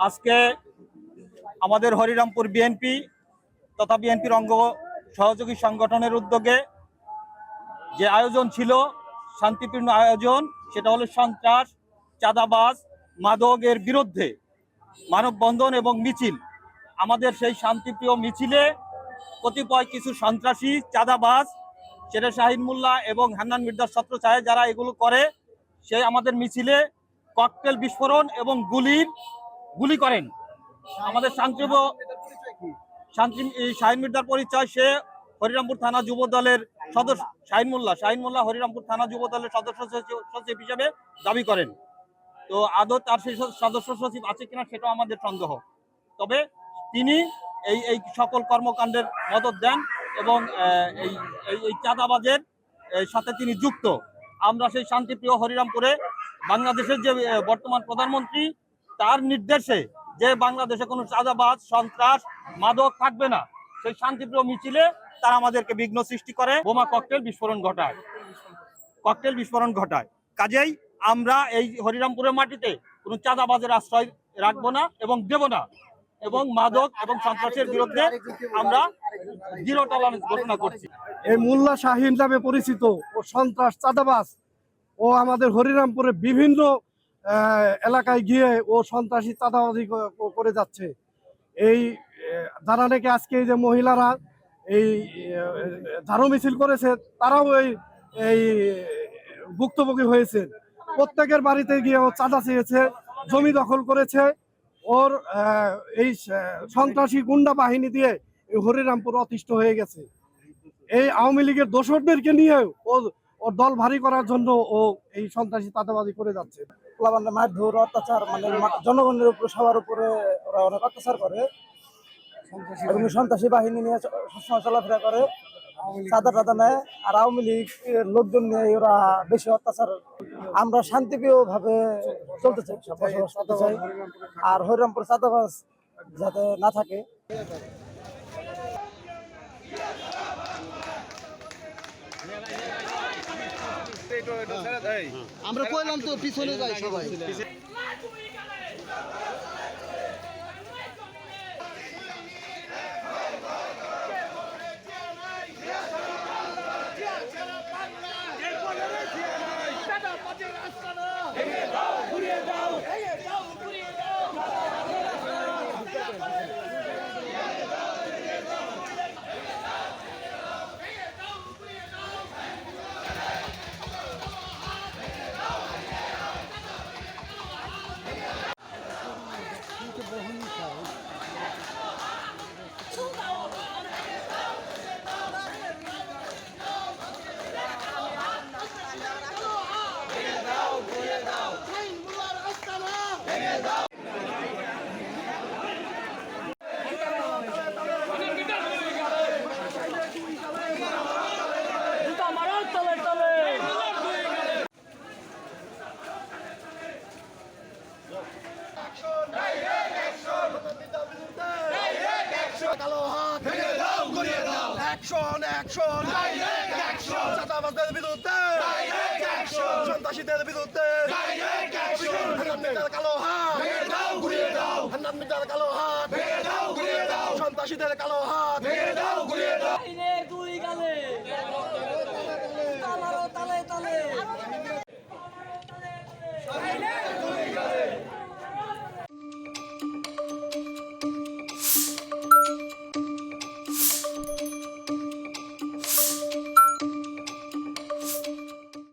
আজকে আমাদের হরিরামপুর বিএনপি তথা বিএনপির অঙ্গ সহযোগী সংগঠনের উদ্যোগে যে আয়োজন ছিল, শান্তিপূর্ণ আয়োজন, সেটা হলো সন্ত্রাস, চাঁদাবাজ, মাদকের বিরুদ্ধে মানববন্ধন এবং মিছিল। আমাদের সেই শান্তিপ্রিয় মিছিলে কতিপয় কিছু সন্ত্রাসী, চাঁদাবাজ, সেটা শাহিন মোল্লা এবং হান্নান মির্জার ছত্রছায়ায় যারা এগুলো করে, সে আমাদের মিছিলে ককটেল বিস্ফোরণ এবং গুলি করেন। আমাদের শাহিন মির্জার পরিচয়, সে হরিরামপুর থানা যুব দলের সদস্য। শাহিন মোল্লা হরিরামপুর থানা যুব দলের সদস্য সচিব হিসেবে দাবি করেন। তো আদৌ তার সেই সদস্য সচিব আছে কিনা সেটাও আমাদের সন্দেহ। তবে তিনি এই সকল কর্মকাণ্ডের মদত দেন এবং এই চাঁদাবাজের সাথে তিনি যুক্ত। আমরা সেই শান্তিপ্রিয় হরিরামপুরে বাংলাদেশের যে বর্তমান প্রধানমন্ত্রী, তার নির্দেশে যে বাংলাদেশে কোনো চাঁদাবাজ, সন্ত্রাস, মাদক থাকবে না, সেই শান্তিপ্রিয় মিছিলে তারা আমাদেরকে বিঘ্ন সৃষ্টি করে, বোমা ককটেল বিস্ফোরণ ঘটায়। কাজেই আমরা এই হরিরামপুরের মাটিতে কোনো চাঁদাবাজের আশ্রয় রাখবো না এবং দেব না, এবং মাদক এবং সন্ত্রাসের বিরুদ্ধে আমরা জিরো টলারেন্স ঘোষণা করছি। এই মোল্লা শাহিন নামে পরিচিত ও সন্ত্রাস, চাঁদাবাজ ও আমাদের হরিরামপুরে বিভিন্ন এলাকায় গিয়ে ও সন্ত্রাসী, চাঁদাবাজি করে যাচ্ছে। এই যারা নাকি আজকে এই যে মহিলারা এই ঝাড়ু মিছিল করেছে, তারাও এই ভুক্তভোগী হয়েছে। প্রত্যেকের বাড়িতে গিয়ে ও চাঁদা চেয়েছে, জমি দখল করেছে। ওর এই সন্ত্রাসী গুন্ডা বাহিনী দিয়ে এই হরিরামপুর অতিষ্ঠ হয়ে গেছে। এই আওয়ামী লীগের দোসরদেরকে নিয়ে ওর দল ভারী করার জন্য ও এই সন্ত্রাসী চাঁদাবাজি করে যাচ্ছে। মারধর, অত্যাচার, মানে জনগণের উপর, সবার উপরে ওরা অনেক অত্যাচার করে। সন্ত্রাসী বাহিনী নিয়ে সবসময় চলাফেরা করে, চাঁদা নেয়। আর আওয়ামী লীগ লোকজন নিয়ে ওরা বেশি অত্যাচার। আমরা শান্তিপ্রিয় ভাবে চলতে চাই, বসবাস করতে চাই। আর হরিরামপুর চাঁদাবাজ যাতে না থাকে। আমরা কইলাম তো পিছনে যাই সবাই। চাঁদাবাজদের বিরুদ্ধে, সন্ত্রাসীদের বিরুদ্ধে, কালো হাত, হান্নান মির্জার কালো হাত, সন্ত্রাসীদের কালো হাত।